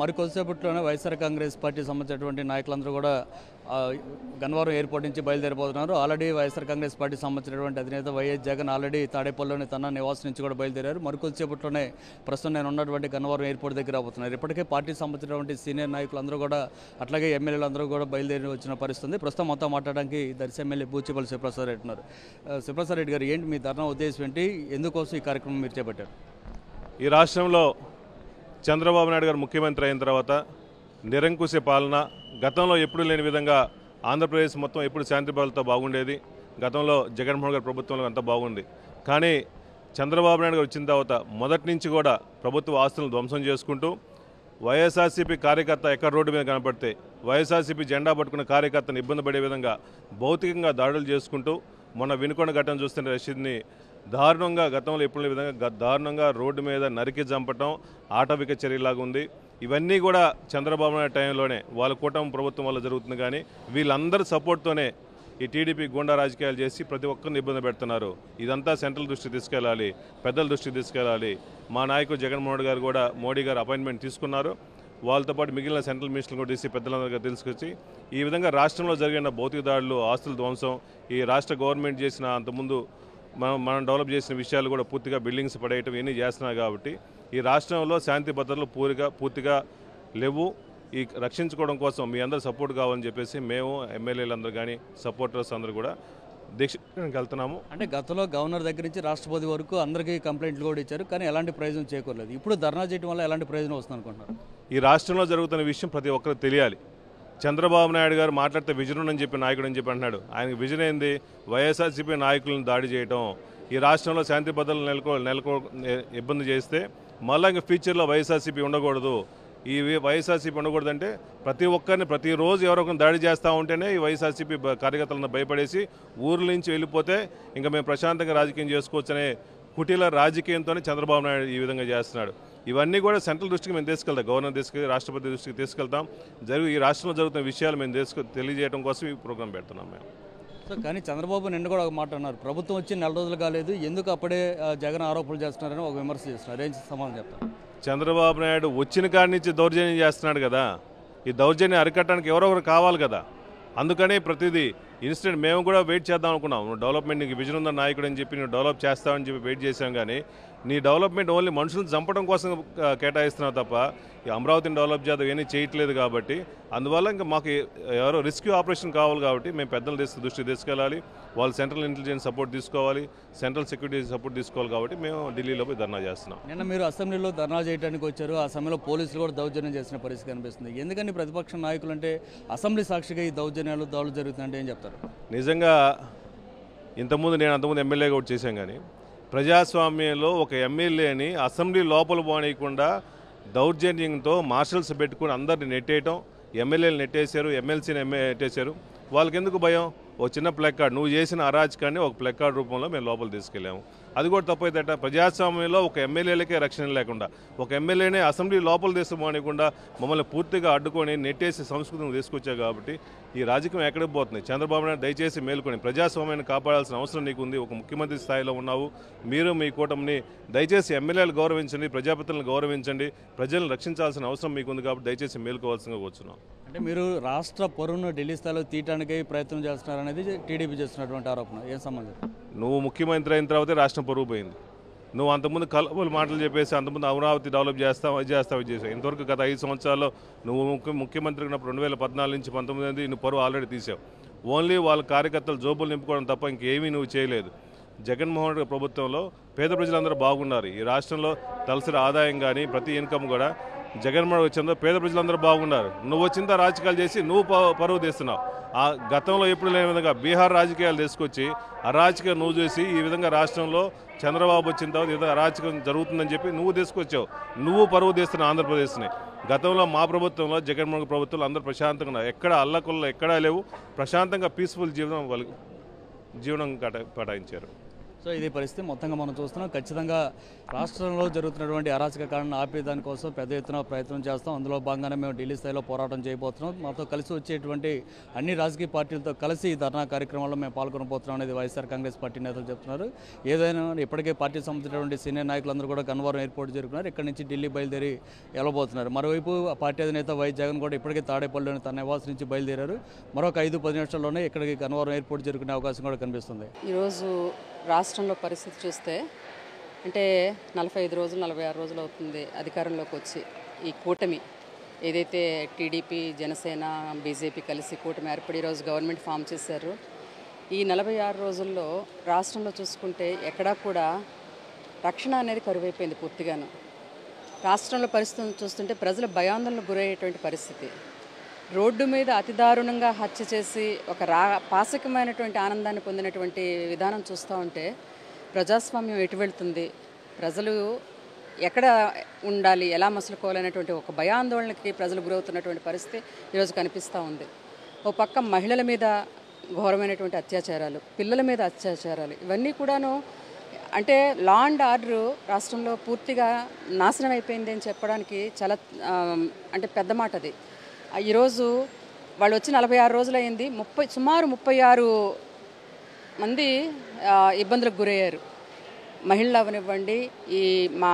మరి కొద్దిసేపట్లోనే వైఎస్ఆర్ కాంగ్రెస్ పార్టీ సంబంధించినటువంటి నాయకులందరూ కూడా గన్నవరం ఎయిర్పోర్ట్ నుంచి బయలుదేరిపోతున్నారు. ఆల్రెడీ వైఎస్ఆర్ కాంగ్రెస్ పార్టీ సంబంధించినటువంటి అధినేత వైఎస్ జగన్ ఆల్రెడీ తాడేపల్లిలోని తన నివాసం నుంచి కూడా బయలుదేరారు. మరి కొద్దిసేపట్లోనే ప్రస్తుతం నేను ఉన్నటువంటి గన్నవరం ఎయిర్పోర్ట్ దగ్గర అవుతున్నారు. ఇప్పటికే పార్టీకి సంబంధించినటువంటి సీనియర్ నాయకులందరూ కూడా అట్లాగే ఎమ్మెల్యేలు అందరూ కూడా బయలుదేరి వచ్చిన పరిస్థితి. ప్రస్తుతం మొత్తం మాట్లాడడానికి దర్శి ఎమ్మెల్యే బూచిపల్లి శివప్రసాద్ రెడ్డి ఉన్నారు. శివప్రసాద్ రెడ్డి గారు, ఏంటి మీ ధర్నా ఉద్దేశం ఏంటి, ఎందుకోసం ఈ కార్యక్రమం మీరు చేపట్టారు? ఈ రాష్ట్రంలో చంద్రబాబు నాయుడు గారు ముఖ్యమంత్రి అయిన తర్వాత నిరంకుశ పాలన, గతంలో ఎప్పుడు లేని విధంగా ఆంధ్రప్రదేశ్ మొత్తం ఎప్పుడు శాంతి భద్రతతో బాగుండేది. గతంలో జగన్మోహన్ గారి ప్రభుత్వంలో అంతా బాగుంది. కానీ చంద్రబాబు నాయుడు గారు వచ్చిన తర్వాత మొదటి నుంచి కూడా ప్రభుత్వ ఆస్తులను ధ్వంసం చేసుకుంటూ వైఎస్ఆర్సీపీ కార్యకర్త ఎక్కడ రోడ్డు మీద కనపడితే వైఎస్ఆర్సీపీ జెండా పట్టుకున్న కార్యకర్తను ఇబ్బంది పడే విధంగా భౌతికంగా దాడులు చేసుకుంటూ మొన్న వినుకొండ ఘటన చూస్తున్న రషీద్ని దారుణంగా, గతంలో ఎప్పుడు విధంగా దారుణంగా రోడ్డు మీద నరికి చంపటం ఆటవిక చర్యలాగా ఉంది. ఇవన్నీ కూడా చంద్రబాబు నాయుడు టైంలోనే వాళ్ళ కూటమి ప్రభుత్వం వల్ల జరుగుతుంది. కానీ వీళ్ళందరి సపోర్ట్తోనే ఈ టీడీపీ గూండా రాజకీయాలు చేసి ప్రతి ఒక్కరిని ఇబ్బంది పెడుతున్నారు. ఇదంతా సెంట్రల్ దృష్టికి తీసుకెళ్ళాలి, పెద్దల దృష్టికి తీసుకెళ్ళాలి. మా నాయకుడు జగన్మోహన్ గారు కూడా మోడీ గారు అపాయింట్మెంట్ తీసుకున్నారు. వాళ్ళతో పాటు మిగిలిన సెంట్రల్ మినిస్టర్లు కూడా తీసి పెద్దలందరికీ తీసుకొచ్చి ఈ విధంగా రాష్ట్రంలో జరిగిన భౌతిక దాడులు, ఆస్తుల ధ్వంసం, ఈ రాష్ట్ర గవర్నమెంట్ చేసిన అంతకుముందు మనం డెవలప్ చేసిన విషయాలు కూడా పూర్తిగా బిల్డింగ్స్ పడేయటం ఇవన్నీ చేస్తున్నారు. కాబట్టి ఈ రాష్ట్రంలో శాంతి భద్రతలు పూర్తిగా లేవు. ఈ రక్షించుకోవడం కోసం మీ అందరూ సపోర్ట్ కావాలని చెప్పేసి మేము ఎమ్మెల్యేలందరూ కానీ సపోర్టర్స్ అందరూ కూడా దీక్షకి వెళ్తున్నాము. అంటే గతంలో గవర్నర్ దగ్గర నుంచి రాష్ట్రపతి వరకు అందరికీ కంప్లైంట్లు కూడా ఇచ్చారు, కానీ ఎలాంటి ప్రయోజనం చేకూరలేదు. ఇప్పుడు ధర్నా చేయడం వల్ల ఎలాంటి ప్రయోజనం వస్తుంది అనుకుంటున్నారు? ఈ రాష్ట్రంలో జరుగుతున్న విషయం ప్రతి ఒక్కరికి తెలియాలి. చంద్రబాబు నాయుడు గారు మాట్లాడితే విజన్ అని చెప్పి నాయకుడు అని చెప్పి అంటున్నాడు. ఆయనకు విజన్ ఏంది? వైఎస్ఆర్సీపీ నాయకులను దాడి చేయడం, ఈ రాష్ట్రంలో శాంతి భద్రతలు ఇబ్బంది చేస్తే మళ్ళీ ఇంకా ఫ్యూచర్లో వైఎస్ఆర్సీపీ ఉండకూడదు. ఈ వైఎస్ఆర్సీపీ ఉండకూడదంటే ప్రతి ఒక్కరిని ప్రతిరోజు ఎవరో ఒకరిని దాడి చేస్తూ ఉంటేనే ఈ వైఎస్ఆర్సీపీ కార్యకర్తలను భయపడేసి ఊర్ల నుంచి వెళ్ళిపోతే ఇంకా మేము ప్రశాంతంగా రాజకీయం చేసుకోవచ్చనే కుటీల రాజకీయంతోనే చంద్రబాబు నాయుడు ఈ విధంగా చేస్తున్నాడు. ఇవన్నీ కూడా సెంట్రల్ దృష్టికి మేము తీసుకెళ్తాం, గవర్నర్ దృష్టికి, రాష్ట్రపతి దృష్టికి తీసుకెళ్తాం. ఈ రాష్ట్రంలో జరుగుతున్న విషయాలు మేము తెలియజేయడం కోసం ఈ ప్రోగ్రాం పెడుతున్నాం మేము. సో కానీ చంద్రబాబు నిన్న కూడా ఒక మాట అన్నారు, ప్రభుత్వం వచ్చి 4 రోజులు కాలేదు, ఎందుకు అప్పుడే జగన్ ఆరోపణలు చేస్తున్నారని ఒక విమర్శ చేస్తున్నారు. ఏం సమాధానం చెప్తారు? చంద్రబాబు నాయుడు వచ్చిన కాడి నుంచి దౌర్జన్యం చేస్తున్నాడు కదా. ఈ దౌర్జన్యం అరికట్టడానికి ఎవరో ఒకరు కావాలి కదా. అందుకని ప్రతిదీ ఇన్స్టెంట్ మేము కూడా వెయిట్ చేద్దాం అనుకున్నాం. నువ్వు డెవలప్మెంట్, నీకు విజన్ ఉన్న నాయకుడు అని చెప్పి నువ్వు డెవలప్ చేస్తావని చెప్పి వెయిట్ చేసాం. కానీ నీ డెవలప్మెంట్ ఓన్లీ మనుషులను చంపడం కోసం కేటాయిస్తున్నావు తప్ప ఈ అమరావతిని డెవలప్ చేద్దాం ఏమీ చేయట్లేదు. కాబట్టి అందువల్ల ఇంకా మాకు ఎవరో రెస్క్యూ ఆపరేషన్ కావాలి. కాబట్టి మేము పెద్దల దృష్టికి తీసుకెళ్ళాలి, వాళ్ళు సెంట్రల్ ఇంటెలిజెన్స్ సపోర్ట్ తీసుకోవాలి, సెంట్రల్ సెక్యూరిటీ సపోర్ట్ తీసుకోవాలి. కాబట్టి మేము ఢిల్లీలో పోయి ధర్నా చేస్తున్నాం. నిన్న మీరు అసెంబ్లీలో ధర్నా చేయడానికి వచ్చారు, ఆ సమయంలో పోలీసులు కూడా దౌర్జన్యం చేసిన పరిస్థితి కనిపిస్తుంది. ఎందుకని ప్రతిపక్ష నాయకులు అంటే అసెంబ్లీ సాక్షిగా ఈ దౌర్జన్యాలు, దాడులు జరుగుతుందంటే ఏం చెప్తారు? నిజంగా నేను అంతకుముందు ఎమ్మెల్యేగా కూడా చేశాను. కానీ ప్రజాస్వామ్యంలో ఒక ఎమ్మెల్యేని అసెంబ్లీ లోపల పోనీయకుండా దౌర్జన్యంతో మార్షల్స్ పెట్టుకుని అందరిని నెట్టేయటం, ఎమ్మెల్యేలు నెట్టేశారు, ఎమ్మెల్సీని నెట్టేశారు. వాళ్ళకి ఎందుకు భయం? ఒక చిన్న ప్లక్ కార్డ్, నువ్వు చేసిన అరాచకాన్ని ఒక ప్లక్ కార్డ్ రూపంలో మేము లోపల తీసుకెళ్ళాము. అది కూడా తప్పైతేట. ప్రజాస్వామ్యంలో ఒక ఎమ్మెల్యేలకే రక్షణ లేకుండా, ఒక ఎమ్మెల్యేనే అసెంబ్లీ లోపల తీసుకుపోనీయకుండా మమ్మల్ని పూర్తిగా అడ్డుకొని నెట్టేసి సంస్కృతిని తీసుకొచ్చావు. కాబట్టి ఈ రాజకీయం ఎక్కడికి పోతుంది? చంద్రబాబు నాయుడు దయచేసి మేలుకొని ప్రజాస్వామ్యాన్ని కాపాడాల్సిన అవసరం నీకుంది. ఒక ముఖ్యమంత్రి స్థాయిలో ఉన్నావు. మీరు మీ కూటమిని దయచేసి ఎమ్మెల్యేలు గౌరవించండి, ప్రజాపతులను గౌరవించండి, ప్రజలను రక్షించాల్సిన అవసరం మీకుంది. కాబట్టి దయచేసి మేలుకోవాల్సిందిగా కూర్చున్నాం. అంటే మీరు రాష్ట్ర పరువును ఢిల్లీ స్థాయిలో తీయడానికి ప్రయత్నం చేస్తున్నారనేది టీడీపీ చేస్తున్నటువంటి ఆరోపణ. ఏం సంబంధం? నువ్వు ముఖ్యమంత్రి అయిన తర్వాతే రాష్ట్రం పరువు పోయింది. నువ్వు అంతకుముందు కలబోలు మాటలు చెప్పేసి అంతకుముందు అమరావతి డెవలప్ చేస్తావు, అది చేసావు. ఇంతవరకు గత 5 సంవత్సరాల్లో నువ్వు ముఖ్యమంత్రి ఉన్నప్పుడు 2014 నుంచి 19 నువ్వు పరువు ఆల్రెడీ తీసావు. ఓన్లీ వాళ్ళ కార్యకర్తలు జోబులు నింపుకోవడం తప్ప ఇంకేమీ నువ్వు చేయలేదు. జగన్మోహన్ రెడ్డి ప్రభుత్వంలో పేద ప్రజలందరూ బాగున్నారు. ఈ రాష్ట్రంలో తలసరి ఆదాయం కానీ ప్రతి ఇన్కమ్ కూడా జగన్మోహన్ వచ్చిందో పేద ప్రజలందరూ బాగున్నారు. నువ్వు వచ్చిందా రాజకీయాలు చేసి నువ్వు పరువు తీస్తున్నావు. ఆ గతంలో ఎప్పుడు లేని విధంగా బీహార్ రాజకీయాలు తీసుకొచ్చి అరాచకం నువ్వు చేసి ఈ విధంగా రాష్ట్రంలో చంద్రబాబు వచ్చిన తర్వాత ఏదో అరాచకం జరుగుతుందని చెప్పి నువ్వు తీసుకొచ్చావు. నువ్వు పరువు తీస్తున్నావు ఆంధ్రప్రదేశ్ని. గతంలో మా ప్రభుత్వంలో, జగన్మోహన్ ప్రభుత్వంలో అందరూ ప్రశాంతంగా ఉన్నారు. ఎక్కడ అల్లకొల్ల ఎక్కడా లేవు. ప్రశాంతంగా పీస్ఫుల్ జీవనం పటాయించారు. సో ఇది పరిస్థితి మొత్తంగా మనం చూస్తున్నాం. ఖచ్చితంగా రాష్ట్రంలో జరుగుతున్నటువంటి అరాచక కారణం ఆపేదాని కోసం పెద్ద ఎత్తున ప్రయత్నం చేస్తాం. అందులో భాగంగానే మేము ఢిల్లీ స్థాయిలో పోరాటం చేయబోతున్నాం. మాతో కలిసి వచ్చేటువంటి అన్ని రాజకీయ పార్టీలతో కలిసి ఈ ధర్నా కార్యక్రమంలో మేము పాల్గొనబోతున్నాం అనేది వైఎస్ఆర్ కాంగ్రెస్ పార్టీ నేతలు చెప్తున్నారు. ఏదైనా ఇప్పటికే పార్టీకి సంబంధించినటువంటి సీనియర్ నాయకులందరూ కూడా గన్నవరం ఎయిర్పోర్ట్ చేరుకున్నారు. ఇక్కడి నుంచి ఢిల్లీ బయలుదేరి వెళ్ళబోతున్నారు. మరోవైపు ఆ పార్టీ అధినేత వైఎస్ జగన్ కూడా ఇప్పటికే తాడేపల్లిలోని తన నివాసం నుంచి బయలుదేరారు. మరొక 5-10 నిమిషాల్లోనే ఇక్కడికి గన్నవరం ఎయిర్పోర్ట్ చేరుకునే అవకాశం కూడా కనిపిస్తుంది. ఈరోజు రాష్ట్రంలో పరిస్థితి చూస్తే అంటే 45 రోజులు 46 రోజులు అవుతుంది అధికారంలోకి వచ్చి. ఈ కూటమి ఏదైతే టీడీపీ జనసేన బీజేపీ కలిసి కూటమి ఏర్పడి ఈరోజు గవర్నమెంట్ ఫామ్ చేశారు. ఈ 46 రోజుల్లో రాష్ట్రంలో చూసుకుంటే ఎక్కడా కూడా రక్షణ అనేది కరువైపోయింది పూర్తిగాను. రాష్ట్రంలో పరిస్థితులను చూస్తుంటే ప్రజలు భయాందోళనకు గురయ్యేటువంటి పరిస్థితి. రోడ్డు మీద అతి దారుణంగా హత్య చేసి ఒక పాశకమైనటువంటి ఆనందాన్ని పొందినటువంటి విధానం చూస్తూ ఉంటే ప్రజాస్వామ్యం ఎటు వెళ్తుంది, ప్రజలు ఎక్కడ ఉండాలి, ఎలా మసులుకోవాలనేటువంటి ఒక భయాందోళనకి ప్రజలు గురవుతున్నటువంటి పరిస్థితి ఈరోజు కనిపిస్తూ ఉంది. ఓ పక్క మహిళల మీద ఘోరమైనటువంటి అత్యాచారాలు, పిల్లల మీద అత్యాచారాలు, ఇవన్నీ కూడాను అంటే లా అండ్ ఆర్డర్ రాష్ట్రంలో పూర్తిగా నాశనం అయిపోయింది అని చెప్పడానికి చాలా అంటే పెద్ద మాట అది. ఈరోజు వాళ్ళు వచ్చి 46 రోజులు అయింది. సుమారు 36 మంది ఇబ్బందులకు గురయ్యారు. మహిళలు అవనివ్వండి, ఈ మా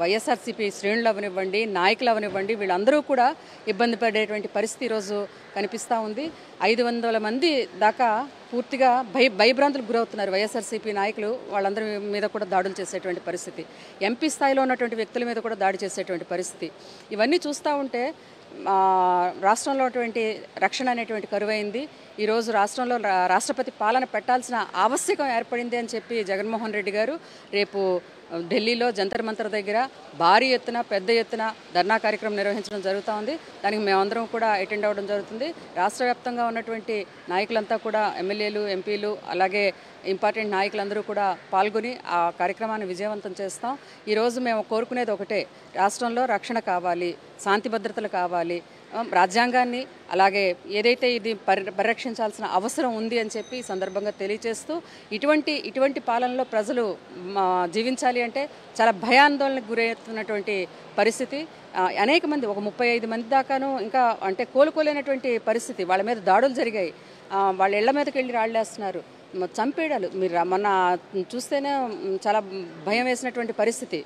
వైఎస్ఆర్సీపీ శ్రేణులు అవనివ్వండి, నాయకులు అవనివ్వండి, వీళ్ళందరూ కూడా ఇబ్బంది పడేటువంటి పరిస్థితి ఈరోజు కనిపిస్తూ ఉంది. 500 మంది దాకా పూర్తిగా భయభ్రాంతులకు గురవుతున్నారు. వైఎస్ఆర్సీపీ నాయకులు వాళ్ళందరి మీద కూడా దాడులు చేసేటువంటి పరిస్థితి, ఎంపీ స్థాయిలో ఉన్నటువంటి వ్యక్తుల మీద కూడా దాడి చేసేటువంటి పరిస్థితి. ఇవన్నీ చూస్తూ ఉంటే రాష్ట్రంలో ఉన్నటువంటి రక్షణ అనేటువంటి కరువైంది. ఈరోజు రాష్ట్రంలో రాష్ట్రపతి పాలన పెట్టాల్సిన ఆవశ్యకం ఏర్పడింది అని చెప్పి జగన్మోహన్ రెడ్డి గారు రేపు ఢిల్లీలో జంతర్ మంతర్ దగ్గర భారీ ఎత్తున పెద్ద ఎత్తున ధర్నా కార్యక్రమం నిర్వహించడం జరుగుతూ ఉంది. దానికి మేమందరం కూడా అటెండ్ అవ్వడం జరుగుతుంది. రాష్ట్ర వ్యాప్తంగా ఉన్నటువంటి నాయకులంతా కూడా ఎమ్మెల్యేలు, ఎంపీలు, అలాగే ఇంపార్టెంట్ నాయకులందరూ కూడా పాల్గొని ఆ కార్యక్రమాన్ని విజయవంతం చేస్తాం. ఈరోజు మేము కోరుకునేది ఒకటే, రాష్ట్రంలో రక్షణ కావాలి, శాంతి భద్రతలు కావాలి, రాజ్యాంగాన్ని అలాగే ఏదైతే ఇది పరిరక్షించాల్సిన అవసరం ఉంది అని చెప్పి ఈ సందర్భంగా తెలియజేస్తూ ఇటువంటి పాలనలో ప్రజలు జీవించాలి అంటే చాలా భయాందోళనకు గురవుతున్నటువంటి పరిస్థితి. అనేక మంది ఒక 35 మంది దాకాను ఇంకా అంటే కోలుకోలేనటువంటి పరిస్థితి. వాళ్ళ మీద దాడులు జరిగాయి. వాళ్ళ ఇళ్ల మీదకి వెళ్ళి రాళ్ళేస్తున్నారు, చంపేయడాలు. మీరు మొన్న చూస్తేనే చాలా భయం వేసినటువంటి పరిస్థితి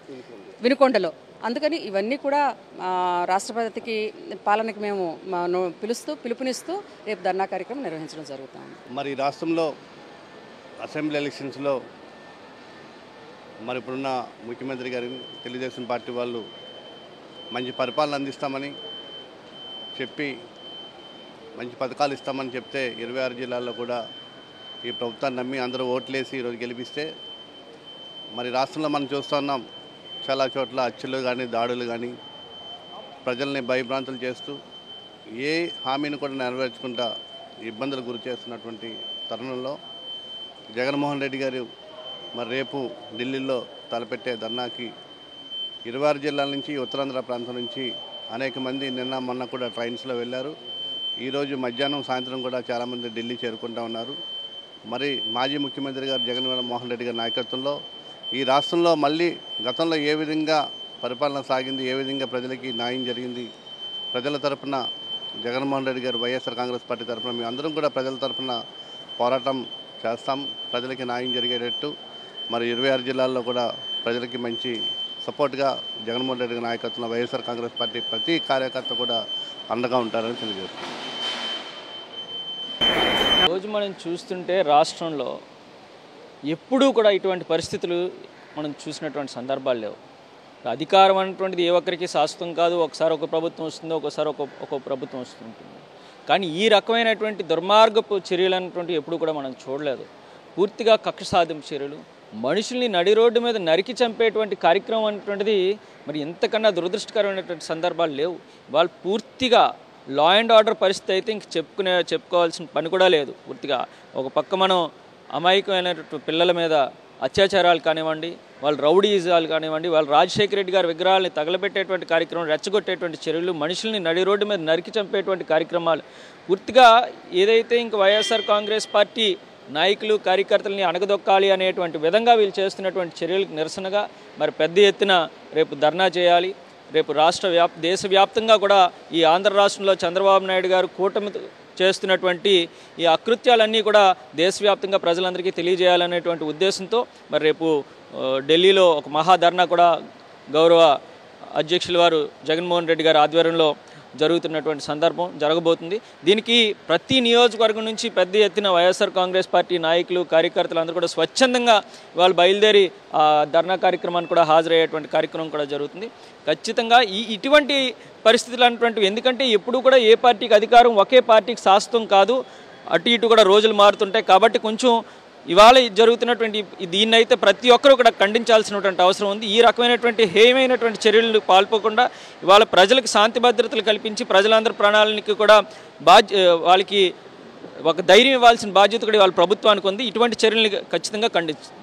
వినుకొండలో. అందుకని ఇవన్నీ కూడా రాష్ట్రపతికి పాలనకి మేము పిలుపునిస్తూ రేపు ధర్నా కార్యక్రమం నిర్వహించడం జరుగుతుంది. మరి రాష్ట్రంలో అసెంబ్లీ ఎలక్షన్స్లో మరి ఇప్పుడున్న ముఖ్యమంత్రి గారిని తెలుగుదేశం పార్టీ వాళ్ళు మంచి పరిపాలన అందిస్తామని చెప్పి మంచి పథకాలు ఇస్తామని చెప్తే 26 జిల్లాల్లో కూడా ఈ ప్రభుత్వాన్ని నమ్మి అందరూ ఓట్లేసి ఈరోజు గెలిపిస్తే మరి రాష్ట్రంలో మనం చూస్తున్నాం చాలా చోట్ల హత్యలు కానీ దాడులు కానీ ప్రజల్ని భయభ్రాంతులు చేస్తూ ఏ హామీని కూడా నెరవేర్చుకుంటా ఇబ్బందులు గురి చేస్తున్నటువంటి తరుణంలో జగన్మోహన్ రెడ్డి గారు మరి రేపు ఢిల్లీలో తలపెట్టే ధర్నాకి 26 జిల్లాల నుంచి ఉత్తరాంధ్ర ప్రాంతం నుంచి అనేక మంది నిన్న మొన్న కూడా ట్రైన్స్లో వెళ్ళారు. ఈరోజు మధ్యాహ్నం సాయంత్రం కూడా చాలామంది ఢిల్లీ చేరుకుంటూ ఉన్నారు. మరి మాజీ ముఖ్యమంత్రి గారు జగన్మోహన్ రెడ్డి గారి నాయకత్వంలో ఈ రాష్ట్రంలో మళ్ళీ గతంలో ఏ విధంగా పరిపాలన సాగింది, ఏ విధంగా ప్రజలకి న్యాయం జరిగింది, ప్రజల తరపున జగన్మోహన్ రెడ్డి గారు వైఎస్ఆర్ కాంగ్రెస్ పార్టీ తరపున మేము అందరం కూడా ప్రజల తరపున పోరాటం చేస్తాం. ప్రజలకి న్యాయం జరిగేటట్టు మరి 26 జిల్లాల్లో కూడా ప్రజలకి మంచి సపోర్ట్గా జగన్మోహన్ రెడ్డి గారి నాయకత్వంలో వైఎస్ఆర్ కాంగ్రెస్ పార్టీ ప్రతి కార్యకర్త కూడా అండగా ఉంటారని తెలియజేస్తున్నాం. రోజు మనం చూస్తుంటే రాష్ట్రంలో ఎప్పుడూ కూడా ఇటువంటి పరిస్థితులు మనం చూసినటువంటి సందర్భాలు లేవు. అధికారం అనేటువంటిది ఏ ఒక్కరికి శాశ్వతం కాదు. ఒకసారి ఒక ప్రభుత్వం వస్తుంది, ఒకసారి ఒక ప్రభుత్వం వస్తుంటుంది. కానీ ఈ రకమైనటువంటి దుర్మార్గపు చర్యలు అనేటువంటివి ఎప్పుడు కూడా మనం చూడలేదు. పూర్తిగా కక్ష సాధింపు చర్యలు, మనుషుల్ని నడి రోడ్డు మీద నరికి చంపేటువంటి కార్యక్రమం అనేటువంటిది మరి ఎంతకన్నా దురదృష్టకరమైనటువంటి సందర్భాలు లేవు. వాళ్ళు పూర్తిగా లా అండ్ ఆర్డర్ పరిస్థితి అయితే ఇంక చెప్పుకోవాల్సిన పని కూడా లేదు. పూర్తిగా ఒక పక్క మనం అమాయకమైనటువంటి పిల్లల మీద అత్యాచారాలు కానివ్వండి, వాళ్ళు రౌడీజాలు కానివ్వండి, వాళ్ళు రాజశేఖర రెడ్డి గారి విగ్రహాలని తగలబెట్టేటువంటి కార్యక్రమం, రెచ్చగొట్టేటువంటి చర్యలు, మనుషుల్ని నడి రోడ్డు మీద నరికి చంపేటువంటి కార్యక్రమాలు పూర్తిగా ఏదైతే ఇంక వైఎస్ఆర్ కాంగ్రెస్ పార్టీ నాయకులు కార్యకర్తలని అణగదొక్కాలి అనేటువంటి విధంగా వీళ్ళు చేస్తున్నటువంటి చర్యలకు నిరసనగా మరి పెద్ద ఎత్తున రేపు ధర్నా చేయాలి. రేపు దేశవ్యాప్తంగా కూడా ఈ ఆంధ్ర రాష్ట్రంలో చంద్రబాబు నాయుడు గారు కూటమి చేస్తున్నటువంటి ఈ అకృత్యాలన్నీ కూడా దేశవ్యాప్తంగా ప్రజలందరికీ తెలియజేయాలనేటువంటి ఉద్దేశంతో మరి రేపు ఢిల్లీలో ఒక మహాధర్నా కూడా గౌరవ అధ్యక్షుల వారు జగన్మోహన్ రెడ్డి గారి ఆధ్వర్యంలో జరుగుతున్నటువంటి సందర్భం జరగబోతుంది. దీనికి ప్రతి నియోజకవర్గం నుంచి పెద్ద ఎత్తున వైఎస్ఆర్ కాంగ్రెస్ పార్టీ నాయకులు కార్యకర్తలు అందరూ కూడా స్వచ్ఛందంగా వాళ్ళు బయలుదేరి ఆ ధర్నా కార్యక్రమాన్ని కూడా హాజరయ్యేటువంటి కార్యక్రమం కూడా జరుగుతుంది. ఖచ్చితంగా ఇటువంటి పరిస్థితులు అన్నటువంటివి, ఎందుకంటే ఎప్పుడు కూడా ఏ పార్టీకి అధికారం ఒకే పార్టీకి శాశ్వతం కాదు, అటు ఇటు కూడా రోజులు మారుతుంటాయి. కాబట్టి కొంచెం ఇవాళ జరుగుతున్నటువంటి దీన్నైతే ప్రతి ఒక్కరూ కూడా ఖండించాల్సినటువంటి అవసరం ఉంది. ఈ రకమైనటువంటి హేయమైనటువంటి చర్యలు పాల్పోకుండా ఇవాళ ప్రజలకు శాంతి భద్రతలు కల్పించి ప్రజలందరి ప్రాణాలకి కూడా వాళ్ళకి ఒక ధైర్యం ఇవ్వాల్సిన బాధ్యత కూడా వాళ్ళ ప్రభుత్వానికి ఉంది. ఇటువంటి చర్యలను ఖచ్చితంగా ఖండించారు.